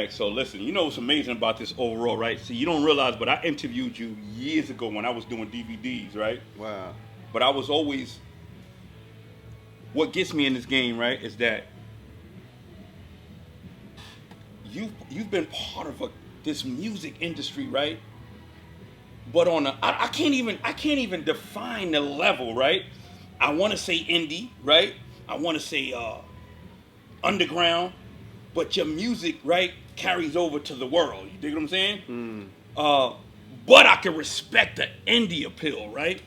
Cormega. So listen, you know what's amazing about this overall, right? See, you don't realize, but I interviewed you years ago when I was doing DVDs, right? Wow. But I was always, what gets me in this game, right, is that you've been part of this music industry, right? But on I can't even define the level, right? I want to say indie, right? I want to say underground, but your music, right, carries over to the world. You dig what I'm saying? But I can respect the indie appeal, right?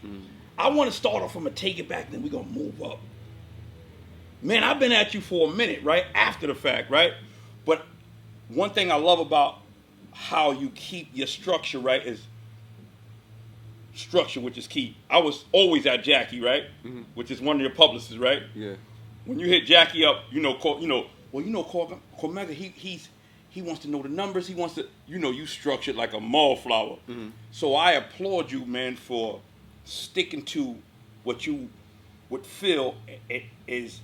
I want to start off from a take it back, then we're gonna move up. Man, I've been at you for a minute, right? After the fact, right? But one thing I love about how you keep your structure, right, is structure, which is key. I was always at Jackie, right? Which is one of your publicists, right? Yeah. When you hit Jackie up, Cormega, he wants to know the numbers. He wants to, you structured like a mallflower. So I applaud you, man, for sticking to what you would feel is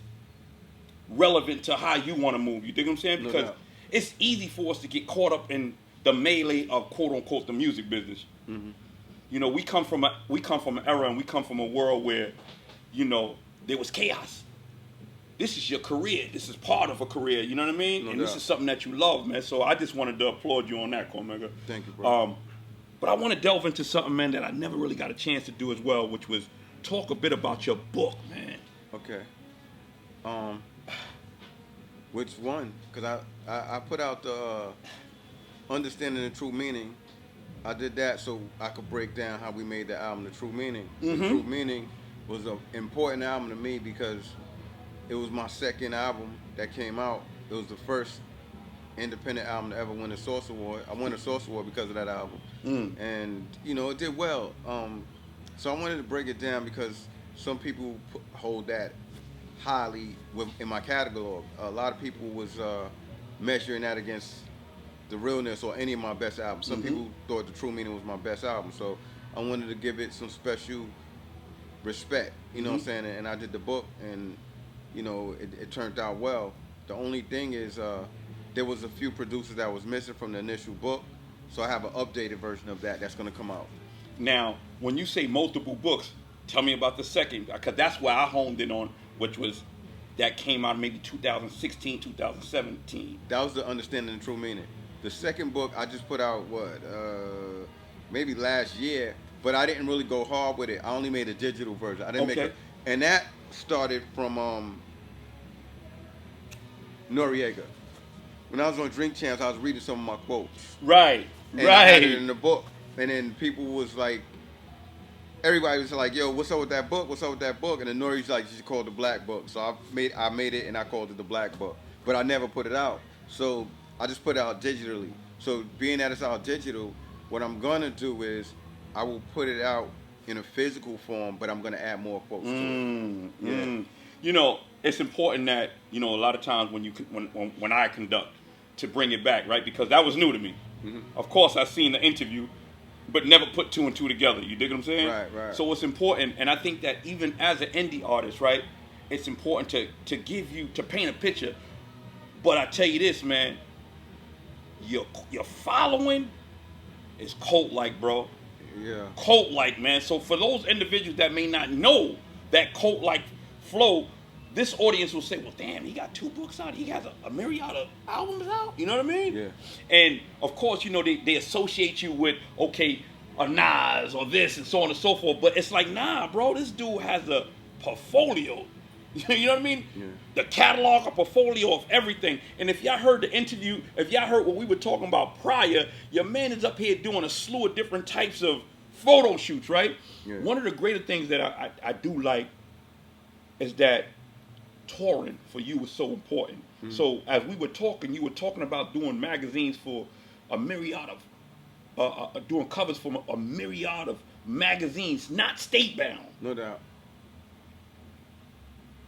relevant to how you want to move. You dig what I'm saying? Because it's easy for us to get caught up in the melee of quote unquote the music business. We come from an era and we come from a world where, there was chaos. This is your career. This is part of a career. You know what I mean? And this is something that you love, man. So I just wanted to applaud you on that, Cormega. Thank you, bro. But I want to delve into something, man, that I never really got a chance to do as well, which was talk a bit about your book, man. Okay. Which one? Because I put out the Understanding the True Meaning. I did that so I could break down how we made the album, The True Meaning. The True Meaning was an important album to me because it was my second album that came out. It was the first independent album to ever win a Source Award. I won a Source Award because of that album. And, it did well. So I wanted to break it down because some people hold that highly in my catalog. A lot of people was measuring that against the Realness or any of my best albums. Some people thought The True Meaning was my best album. So I wanted to give it some special respect, you know what I'm saying? And I did the book and, it turned out well. The only thing is there was a few producers that was missing from the initial book. So I have an updated version of that's going to come out. Now, when you say multiple books, tell me about the second, because that's where I honed in on, which was, that came out maybe 2016, 2017. That was the Understanding the True Meaning. The second book I just put out, maybe last year, but I didn't really go hard with it. I only made a digital version. I didn't make it. And that started from Noriega. When I was on Drink Champs, I was reading some of my quotes. Right. And I had it in the book. And then people was like, everybody was like, yo, what's up with that book? What's up with that book? And then Nori's like, you should call it the Black Book. So I made it and I called it the Black Book. But I never put it out. So I just put it out digitally. So being that it's out digital, what I'm going to do is I will put it out in a physical form, but I'm going to add more quotes to it. Yeah. It's important that, a lot of times when I conduct, to bring it back, right? Because that was new to me. Of course, I've seen the interview, but never put two and two together. You dig what I'm saying? Right. So it's important, and I think that even as an indie artist, right, it's important to paint a picture. But I tell you this, man, your following is cult-like, bro. Yeah. Cult-like, man. So for those individuals that may not know that cult-like flow, this audience will say, well, damn, he got 2 books out. He has a myriad of albums out. You know what I mean? Yeah. And, of course, they associate you with, okay, a Nas or this and so on and so forth. But it's like, nah, bro, this dude has a portfolio. You know what I mean? Yeah. The catalog, a portfolio of everything. And if y'all heard the interview, if y'all heard what we were talking about prior, your man is up here doing a slew of different types of photo shoots, right? Yeah. One of the greater things that I do like is that touring for you was so important. So as we were talking, you were talking about doing magazines for a myriad of, doing covers for a myriad of magazines, not state-bound. No doubt.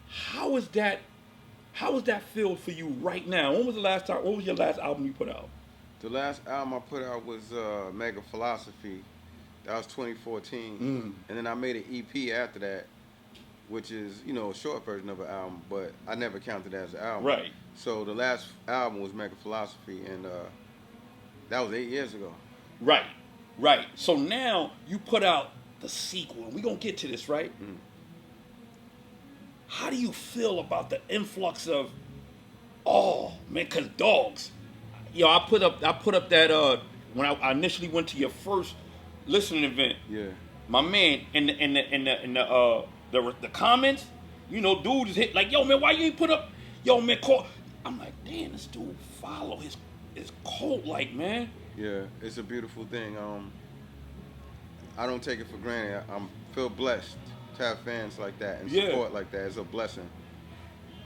How is that feel for you right now? What was your last album you put out? The last album I put out was Mega Philosophy. That was 2014. And then I made an EP after that. which is, you know, a short version of an album, but I never counted it as an album. Right. So the last album was Mega Philosophy, and that was 8 years ago. Right. Right. So now you put out the sequel, and we're going to get to this, right? Mm. How do you feel about the influx of, oh, man, because dogs. Yo, I put up that, when I initially went to your first listening event, Yeah. my man, in the comments, you know, dude is hit like, yo, man, why you ain't put up, yo, man, call. I'm like, damn, this dude follow his cult, like, man. Yeah, it's a beautiful thing. I don't take it for granted. I feel blessed to have fans like that and Yeah. support like that. It's a blessing.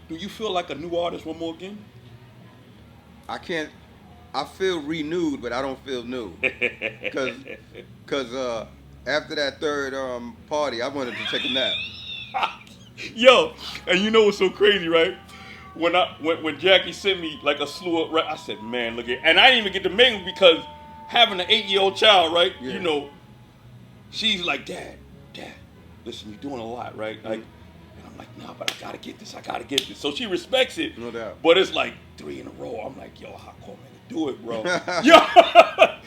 Do you feel like a new artist one more again? I feel renewed, but I don't feel new. Cause after that third party, I wanted to take a nap. Yo, and you know what's so crazy, right? When Jackie sent me like a slew of, I said, man, look at, and I didn't even get to make them because having an 8-year-old child, right? Yeah. You know, she's like, Dad, listen, you're doing a lot, right? Like, and I'm like, nah, but I gotta get this. So she respects it. No doubt. But it's like 3 in a row. I'm like, yo, how Cormega do it, bro? Yo,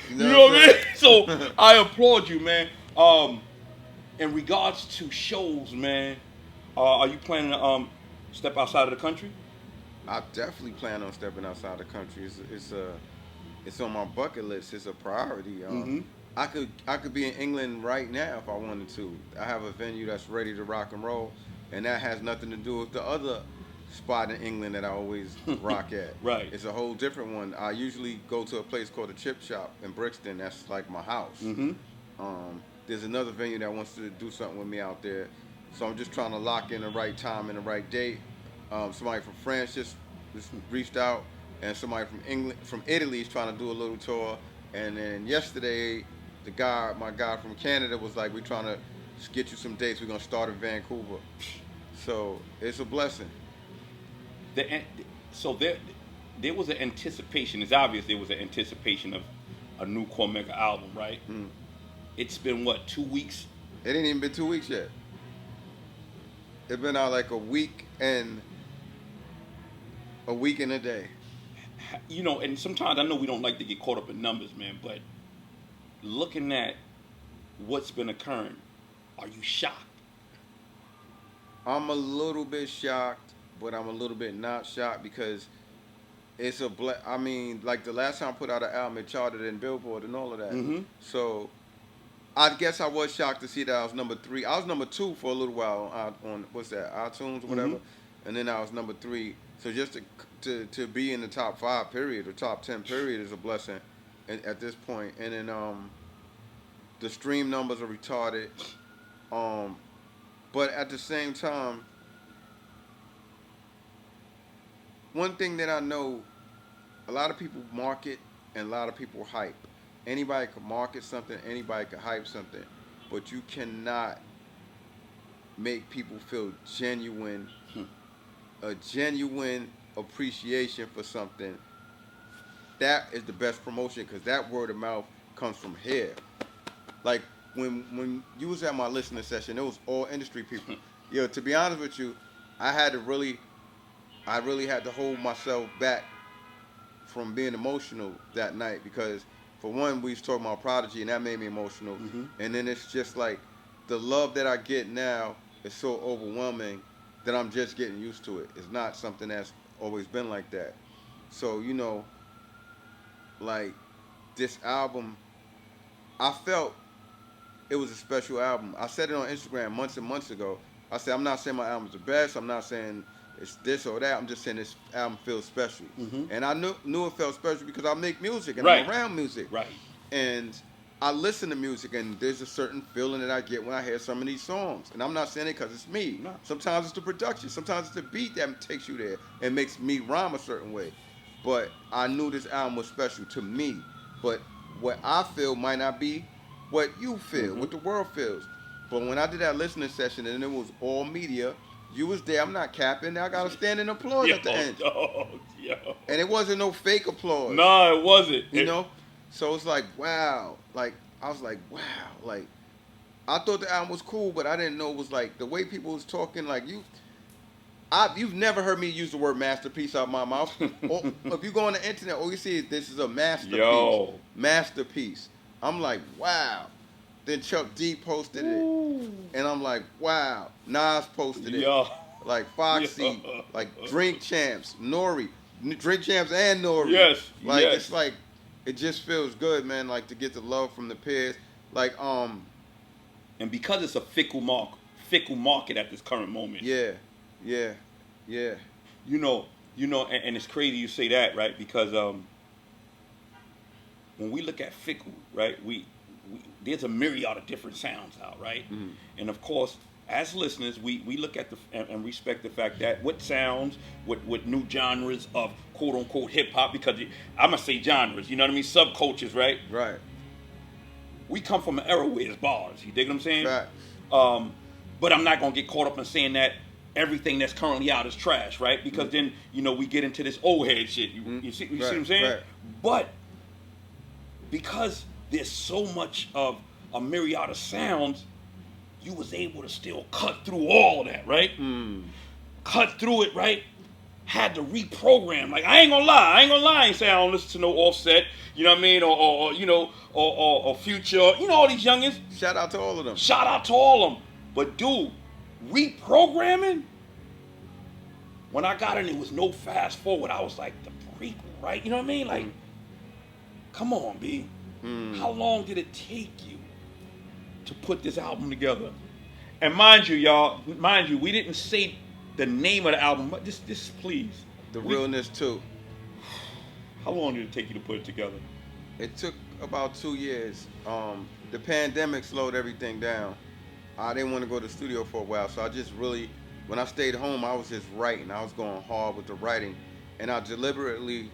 you know what I mean? So I applaud you, man. In regards to shows, man, are you planning to step outside of the country? I definitely plan on stepping outside the country. It's on my bucket list. It's a priority. Mhm. I could be in England right now if I wanted to. I have a venue that's ready to rock and roll, and that has nothing to do with the other spot in England that I always rock at. Right. It's a whole different one. I usually go to a place called the Chip Shop in Brixton. That's like my house. Mm-hmm. There's another venue that wants to do something with me out there, so I'm just trying to lock in the right time and the right date. Somebody from France just reached out, and somebody from Italy is trying to do a little tour. And then yesterday, my guy from Canada was like, "We're trying to get you some dates. We're gonna start in Vancouver." So it's a blessing. So there was an anticipation. It's obvious there was an anticipation of a new Cormega album, right? Mm. It's been what, 2 weeks? It ain't even been 2 weeks yet. It's been out like a week and a day. You know, and sometimes I know we don't like to get caught up in numbers, man, but looking at what's been occurring, are you shocked? I'm a little bit shocked, but I'm a little bit not shocked because it's I mean, like the last time I put out an album, it charted in Billboard and all of that. Mm-hmm. So I guess I was shocked to see that I was number 3. I was number 2 for a little while on what's that, iTunes or whatever, Mm-hmm. and then I was number 3. So just to be in the top 5 period or top 10 period is a blessing at this point. And then the stream numbers are retarded. But at the same time, one thing that I know, a lot of people market and a lot of people hype. Anybody can market something, anybody can hype something, but you cannot make people feel genuine, a genuine appreciation for something. That is the best promotion because that word of mouth comes from here. Like when you was at my listening session, it was all industry people. Yo, to be honest with you, I really had to hold myself back from being emotional that night because, for one, we was talking about Prodigy and that made me emotional. Mm-hmm. And then it's just like the love that I get now is so overwhelming that I'm just getting used to it. It's not something that's always been like that. So, you know, like this album, I felt it was a special album. I said it on Instagram months and months ago. I said, I'm not saying my album's the best. I'm not saying it's this or that. I'm just saying this album feels special. Mm-hmm. And I knew it felt special because I make music and Right. I'm around music. Right. And I listen to music and there's a certain feeling that I get when I hear some of these songs. And I'm not saying it because it's me. No. Sometimes it's the production. Sometimes it's the beat that takes you there and makes me rhyme a certain way. But I knew this album was special to me. But what I feel might not be what you feel, what the world feels. But when I did that listening session and it was all media, you was there. I'm not capping. I got to stand and applaud at the end. Yo. And it wasn't no fake applause. No, it wasn't. You know? So it's like, wow. Like, I was like, wow. Like, I thought the album was cool, but I didn't know it was like the way people was talking. Like you've never heard me use the word masterpiece out my mouth. Or if you go on the internet, all you see is this is a masterpiece. Yo. Masterpiece. I'm like, wow. Then Chuck D posted it, and I'm like, wow. Nas posted it. Yo. Like Foxy, like Drink Champs, Nori, Drink Champs and Nori. Yes. Like yes. it's like it just feels good, man. Like to get the love from the peers. Like And because it's a fickle market at this current moment. Yeah. You know, and it's crazy you say that, right? Because when we look at fickle, right, we there's a myriad of different sounds out, right? Mm-hmm. And of course, as listeners, we look at and respect the fact that what sounds, what new genres of quote unquote hip hop, because I'm gonna say genres, you know what I mean, subcultures, right? Right. We come from an era where it's bars. You dig what I'm saying? Right. But I'm not gonna get caught up in saying that everything that's currently out is trash, right? Because then we get into this old head shit. You see what I'm saying? Right. But because there's so much of a myriad of sounds, you was able to still cut through all of that, right? Cut through it, right? Had to reprogram. Like I ain't gonna lie and say I don't listen to no Offset, you know what I mean, or Future, all these youngins. Shout out to all of them. But dude, reprogramming. When I got in, it was no fast forward. I was like the prequel, right? You know what I mean? Like, come on, B. How long did it take you to put this album together? And mind you, we didn't say the name of the album, but this please. Realness 2. How long did it take you to put it together? It took about 2 years. The pandemic slowed everything down. I didn't want to go to the studio for a while, so I just really, when I stayed home, I was just writing. I was going hard with the writing, and I deliberately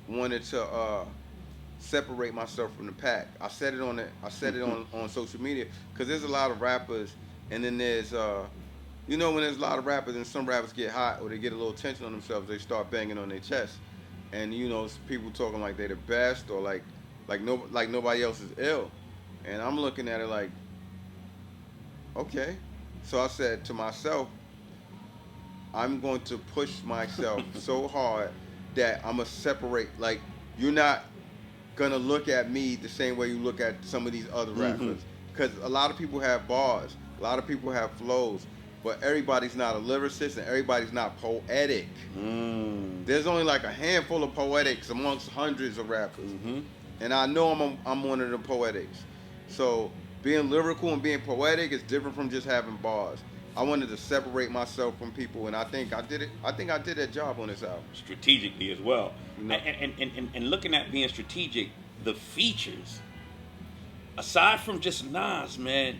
wanted to separate myself from the pack. I said it on social media because there's a lot of rappers, and then there's when there's a lot of rappers and some rappers get hot or they get a little tension on themselves, they start banging on their chest, and people talking like they're the best or like nobody else is ill, and I'm looking at it like, okay. So I said to myself, I'm going to push myself so hard that I'm gonna separate. Like, you're not gonna look at me the same way you look at some of these other rappers, because a lot of people have bars, a lot of people have flows, but everybody's not a lyricist and everybody's not poetic. There's only like a handful of poetics amongst hundreds of rappers, and I know I'm one of the poetics. So being lyrical and being poetic is different from just having bars. I wanted to separate myself from people, and I think I did it. I think I did that job on this album. Strategically as well. And looking at being strategic, the features, aside from just Nas, man,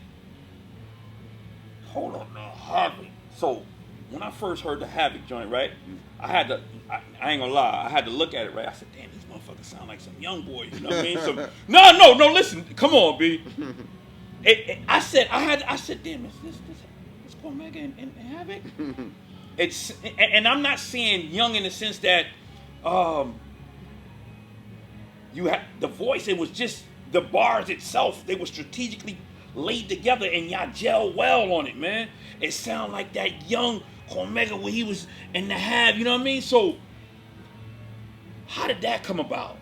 hold on, man, Havoc. So when I first heard the Havoc joint, right, I ain't gonna lie, I had to look at it, right. I said, damn, these motherfuckers sound like some young boys, you know what I mean? No, listen, come on, B. I said, damn, is this Cormega and Havoc? It's, and I'm not saying young in the sense that you had the voice. It was just the bars itself. They were strategically laid together, and y'all gel well on it, man. It sounded like that young Cormega when he was in the Have, you know what I mean? So how did that come about?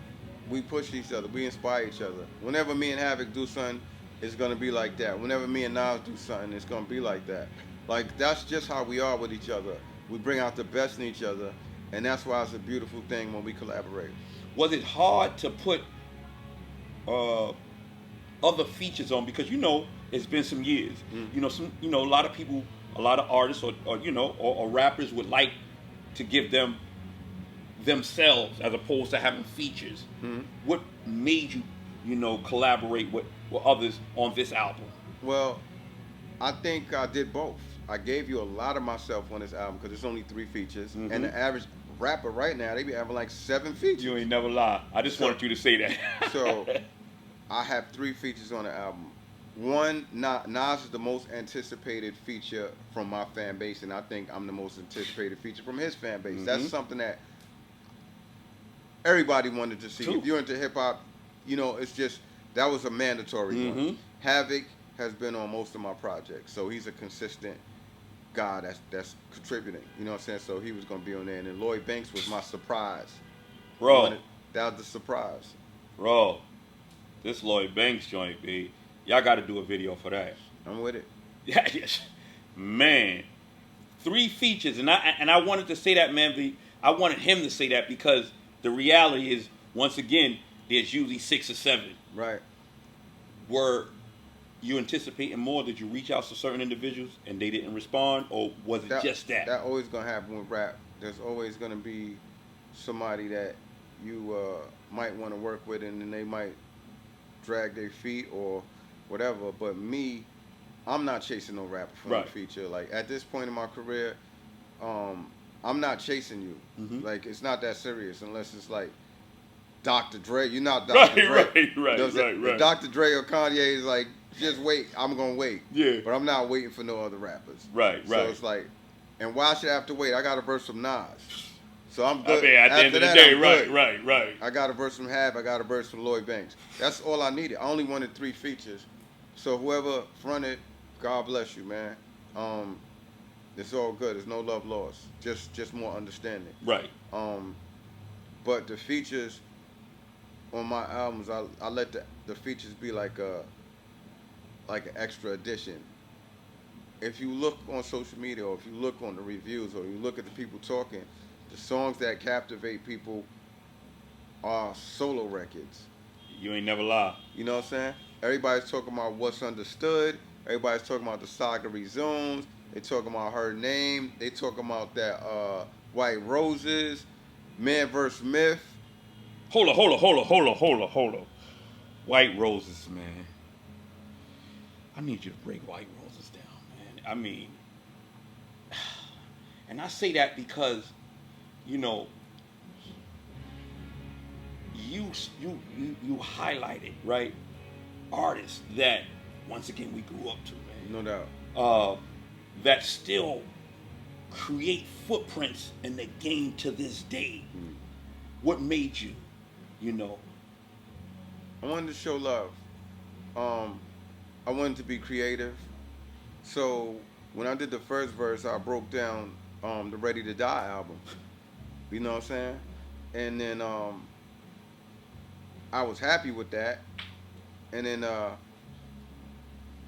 We push each other. We inspire each other. Whenever me and Havoc do something, it's going to be like that. Whenever me and Nas do something, it's going to be like that. Like, that's just how we are with each other. We bring out the best in each other, and that's why it's a beautiful thing when we collaborate. Was it hard to put other features on? Because, it's been some years. A lot of people, a lot of artists or rappers would like to give themselves as opposed to having features. What made you, collaborate with others on this album? Well, I think I did both. I gave you a lot of myself on this album because it's only 3 features, and the average rapper right now, they be having like 7 features. You ain't never lie. I just wanted you to say that. So I have 3 features on the album. One, Nas is the most anticipated feature from my fan base, and I think I'm the most anticipated feature from his fan base. That's something that everybody wanted to see. True. If you're into hip hop, it's just, that was a mandatory one. Havoc has been on most of my projects, so he's a consistent guy that's contributing. You know what I'm saying? So he was gonna be on there, and then Lloyd Banks was my surprise. Bro, That was the surprise. bro, this Lloyd Banks joint, B. Y'all got to do a video for that. I'm with it. Yeah, yes, man. 3 features, and I wanted to say that, man. I wanted him to say that because the reality is, once again, there's usually 6 or 7. Right. Were you anticipating more? Did you reach out to certain individuals and they didn't respond, or was it just that? That always gonna happen with rap. There's always gonna be somebody that you might want to work with, and then they might drag their feet or whatever. But me, I'm not chasing no rapper for no feature. Like at this point in my career, I'm not chasing you. Mm-hmm. Like it's not that serious unless it's like Dr. Dre. You're not Dr. Dre. Right. If Dr. Dre or Kanye is like, just wait, I'm gonna wait. Yeah. But I'm not waiting for no other rappers. Right. So it's like, and why should I have to wait? I got a verse from Nas. So I'm good. I mean, at the end of the day, right. I got a verse from Havoc. I got a verse from Lloyd Banks. That's all I needed. I only wanted 3 features. So whoever fronted, God bless you, man. It's all good. There's no love lost. Just more understanding. Right. But the features on my albums, I let the features be like an extra addition. If you look on social media, or if you look on the reviews, or you look at the people talking, the songs that captivate people are solo records. You ain't never lie. You know what I'm saying? Everybody's talking about What's Understood. Everybody's talking about The Saga Resumes. They talking about Her Name. They talking about that White Roses, Man vs. Myth. Hold on. White Roses, man. I need you to break White Roses down, man. I mean, and I say that because, you know, you highlighted, right, artists that, once again, we grew up to, man. No doubt. That still create footprints in the game to this day. Mm. What made you, you know? I wanted to show love. I wanted to be creative. So when I did the first verse, I broke down the Ready to Die album. You know what I'm saying? And then I was happy with that. And then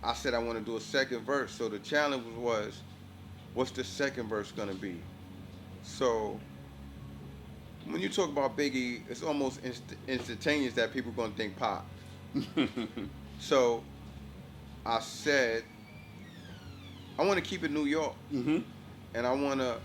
I said I want to do a second verse. So the challenge was, what's the second verse gonna be? So when you talk about Biggie, it's almost instantaneous that people gonna think pop. So I said, I want to keep it New York, mm-hmm. and I want to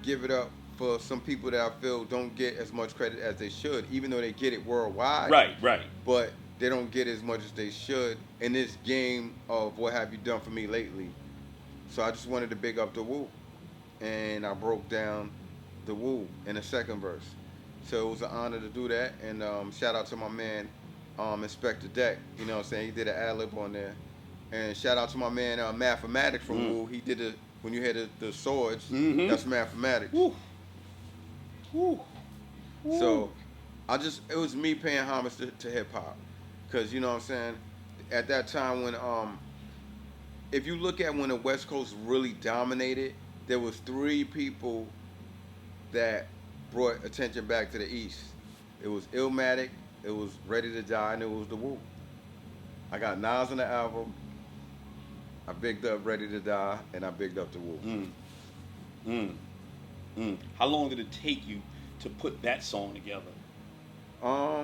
give it up for some people that I feel don't get as much credit as they should, even though they get it worldwide. Right. But they don't get as much as they should in this game of what have you done for me lately. So I just wanted to big up the Woo, and I broke down the Woo in the second verse. So it was an honor to do that, and shout out to my man, Inspector Deck. You know what I'm saying? He did an ad-lib on there. And shout out to my man, Mathematics from Woo. He did it when you had the swords. Mm-hmm. That's Mathematics. Woo. Woo. So it was me paying homage to hip hop. Because, you know what I'm saying? At that time when, if you look at when the West Coast really dominated, there was 3 people that brought attention back to the East. It was Illmatic, it was Ready to Die, and it was the Woo. I got Nas on the album. I bigged up Ready to Die, and I bigged up the Woo. How long did it take you to put that song together? I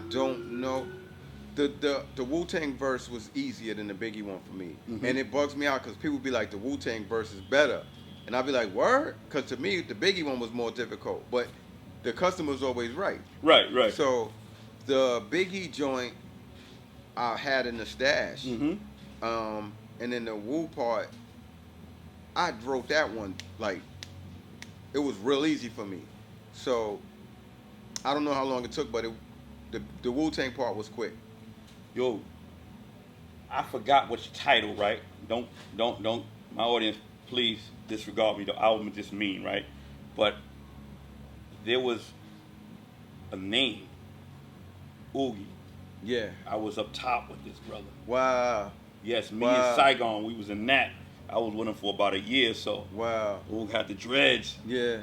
don't know. The Wu-Tang verse was easier than the Biggie one for me. Mm-hmm. And it bugs me out because people be like, the Wu-Tang verse is better. And I'll be like, word? Because to me, the Biggie one was more difficult. But the customer's always right. Right. So the Biggie joint I had in the stash. Mm-hmm. And then the Wu part, I wrote that one, like, it was real easy for me. So I don't know how long it took, but the Wu-Tang part was quick. Yo, I forgot what your title, right? Don't, my audience, please disregard me. The album is just mean, right? But there was a name, Oogie. Yeah. I was up top with this brother. Wow. Yes, me Wow. and Saigon, we was in that. I was with him for about a year, so. Wow. Oog had the dreads. Yeah.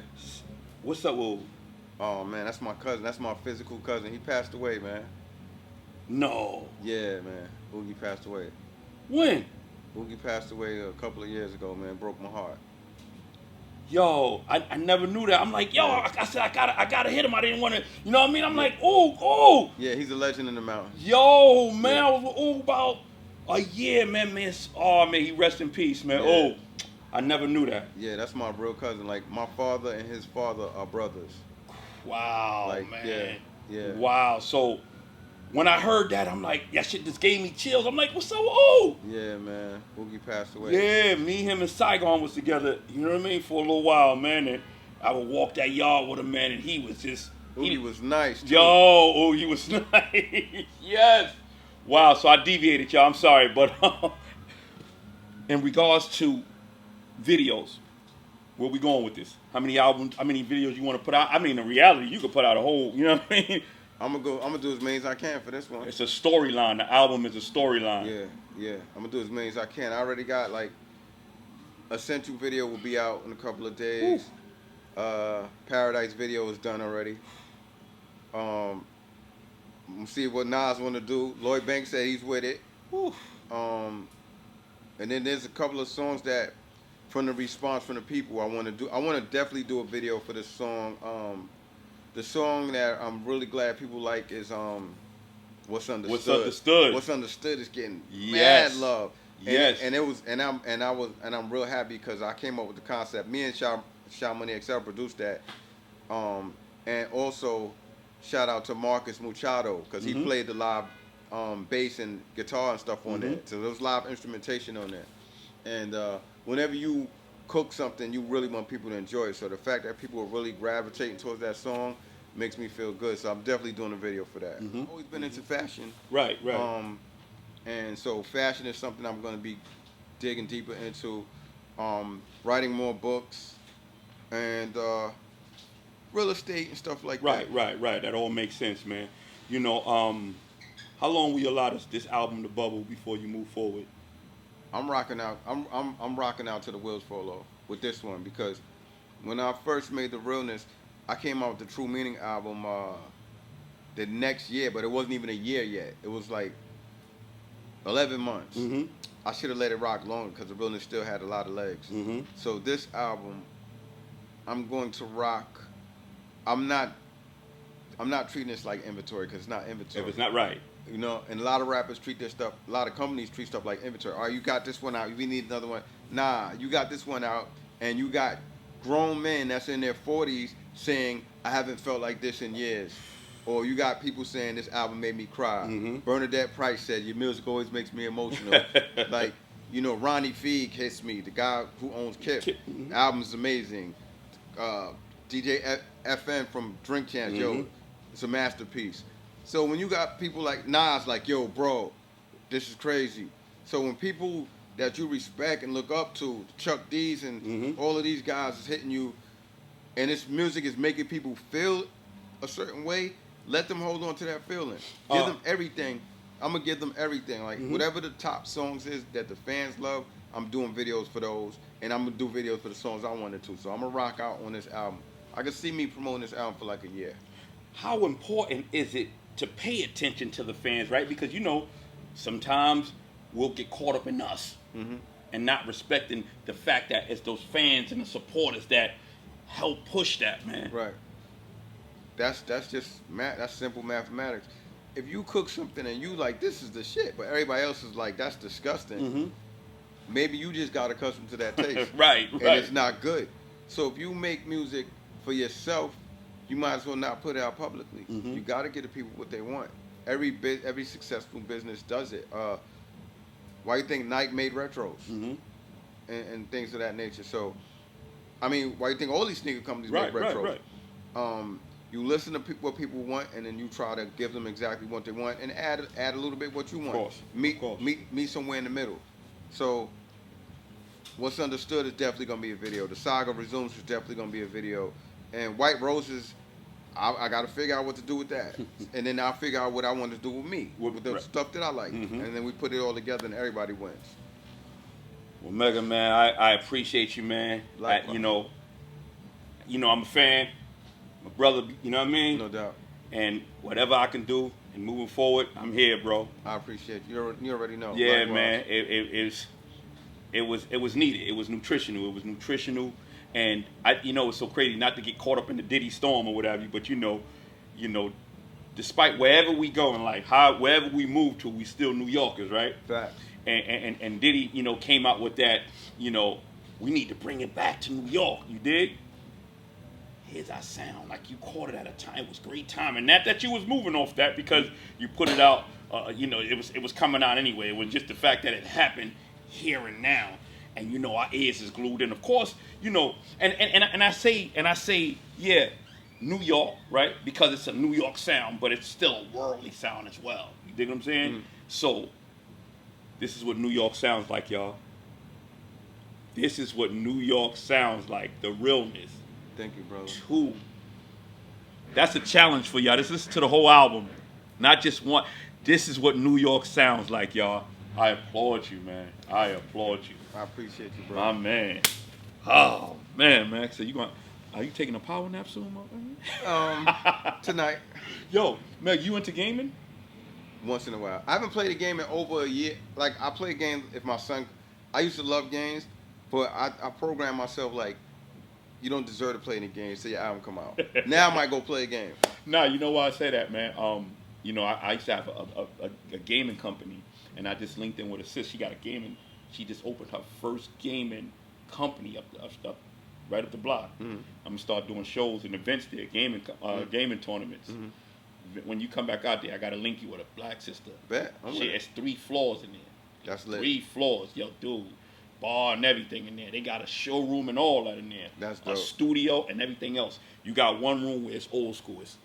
What's up, Oog? Oh man, that's my cousin. That's my physical cousin. He passed away, man. No. Yeah, man. Oogie passed away. When? Oogie passed away a couple of years ago, man. Broke my heart. Yo, I never knew that. I'm like, yo, I said I gotta hit him. I didn't want to, you know what I mean? I'm like, ooh. Yeah, he's a legend in the mountains. Yo, man, I was with Oog about a year, man. Oh man, he rest in peace, man. Yeah. Oh, I never knew that. Yeah, that's my real cousin. Like my father and his father are brothers. Wow, Like, man. yeah. Wow. So when I heard that, I'm like, that shit just gave me chills. I'm like, what's up with Oog? Yeah, man. Oogie passed away. Yeah, me, him, and Saigon was together, you know what I mean, for a little while, man. And I would walk that yard with him, man, and he was just... Oogie was nice, too. Yo, he was nice. Yes. Wow, so I deviated, y'all. I'm sorry, but in regards to videos, where we going with this? How many albums, how many videos you want to put out? I mean, in reality, you could put out a whole, you know what I mean? I'm gonna do as many as I can for this one. It's a storyline. The album is a storyline. Yeah. I'm gonna do as many as I can. I already got like Essential video will be out in a couple of days. Paradise video is done already. We'll see what Nas want to do. Lloyd Banks said he's with it. And then there's a couple of songs that, from the response from the people, I want to do. I want to definitely do a video for this song. The song that I'm really glad people like is What's Understood. What's Understood. What's Understood is getting Yes. mad love. Yes. And I'm real happy because I came up with the concept. Me and Sha Money XL produced that. And also shout out to Marcus Machado because he played the live bass and guitar and stuff on there. So there was live instrumentation on there. And whenever you cook something, you really want people to enjoy it. So the fact that people are really gravitating towards that song makes me feel good. So I'm definitely doing a video for that. I've always been into fashion. Right. And so fashion is something I'm going to be digging deeper into. Writing more books and real estate and stuff like that. Right. That all makes sense, man. You know, how long will you allow this album to bubble before you move forward? I'm rocking out. I'm rocking out to the wheels fall off with this one because when I first made the Realness, I came out with the True Meaning album the next year, but it wasn't even a year yet. It was like 11 months. I should have let it rock longer because the Realness still had a lot of legs. So this album, I'm going to rock. I'm not treating this like inventory because it's not inventory. If it's not right. You know, and a lot of rappers treat their stuff, a lot of companies treat stuff like inventory. All right, you got this one out, we need another one. Nah, you got this one out, and you got grown men that's in their 40s saying, I haven't felt like this in years. Or you got people saying, this album made me cry. Bernadette Price said, your music always makes me emotional. Like, you know, Ronnie Feig hits me, the guy who owns Kip. Album's amazing. DJ FN from Drink Champs, yo, it's a masterpiece. So when you got people like Nas, like, yo, bro, this is crazy. So when people that you respect and look up to, Chuck D's and all of these guys is hitting you, and this music is making people feel a certain way, let them hold on to that feeling. Give them everything. I'm going to give them everything. Like, whatever the top songs is that the fans love, I'm doing videos for those, and I'm going to do videos for the songs I wanted to. So I'm going to rock out on this album. I can see me promoting this album for like a year. How important is it to pay attention to the fans, right? Because, you know, sometimes we'll get caught up in us and not respecting the fact that it's those fans and the supporters that help push that, man. Right. That's just that's simple mathematics. If you cook something and you like, this is the shit, but everybody else is like, that's disgusting, maybe you just got accustomed to that taste. Right. And it's not good. So if you make music for yourself, you might as well not put it out publicly. You got to get the people what they want. Every successful business does it. Why do you think Nike made retros and things of that nature? So, I mean, why do you think all these sneaker companies make retros? You listen to what people want, and then you try to give them exactly what they want, and add a little bit what you want. Of course. Meet somewhere in the middle. So, What's Understood is definitely gonna be a video. The Saga Resumes is definitely gonna be a video. And White Roses, I got to figure out what to do with that, and then I'll figure out what I want to do with me, with the stuff that I like, and then we put it all together, and everybody wins. Well, Mega man, I appreciate you, man. You know, I'm a fan, my brother. You know what I mean? No doubt. And whatever I can do and moving forward, I'm here, bro. I appreciate you. You already know. Yeah, Likewise. man. It was needed. It was nutritional. And it's so crazy not to get caught up in the Diddy storm or whatever. But you know, despite wherever we go in life, wherever we move to, we still New Yorkers, right? Facts. And Diddy, came out with that. We need to bring it back to New York. You dig? Here's our sound. Like you caught it at a time. It was great time, and that you was moving off that because you put it out. It was coming out anyway. It was just the fact that it happened here and now, and our ears is glued in. Of course, and I say, yeah, New York, right? Because it's a New York sound, but it's still a worldly sound as well. You dig what I'm saying? Mm-hmm. So, this is what New York sounds like, y'all. This is what New York sounds like. The realness. Thank you, brother. 2. That's a challenge for y'all. This is to the whole album, not just one. This is what New York sounds like, y'all. I applaud you, man. I applaud you. I appreciate you, bro. My man. Oh man. So are you taking a power nap soon, man? Tonight. Yo, Meg, you into gaming? Once in a while. I haven't played a game in over a year. Like I play games if my son. I used to love games, but I program myself like, you don't deserve to play any games till your album come out. Now I might go play a game. Nah, you know why I say that, man? I used to have a gaming company, and I just linked in with a sis. She got a gaming. She just opened her first gaming company up right up the block. Mm-hmm. I'm gonna start doing shows and events there, gaming tournaments. Mm-hmm. When you come back out there, I gotta link you with a black sister. Bet. Shit, it's 3 floors in there. That's lit. 3 floors, yo, dude. Bar and everything in there. They got a showroom and all that in there. That's dope. A studio and everything else. You got one room where it's old school. It's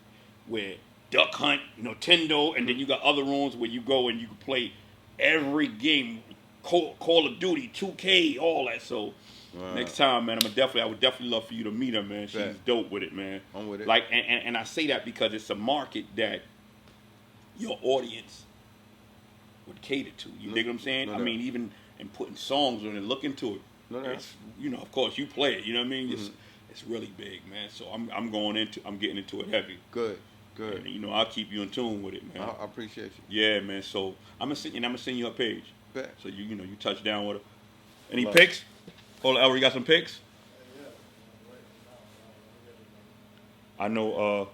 where Duck Hunt, Nintendo, and then you got other rooms where you go and you can play every game, Call of Duty, 2K, all that. So next time, man, I would definitely love for you to meet her, man. She's dope with it, man. I'm with it. Like, and I say that because it's a market that your audience would cater to. You dig what I'm saying? I mean, even in putting songs on it, look into it. It's, of course, you play it. You know what I mean? Mm-hmm. It's really big, man. So I'm getting into it heavy. Good. And, I'll keep you in tune with it, man. I appreciate you. Yeah, man. So I'm gonna send you a page. Bet. So you touch down with her. Any picks? Hold on, Elmer, you got some picks? I know.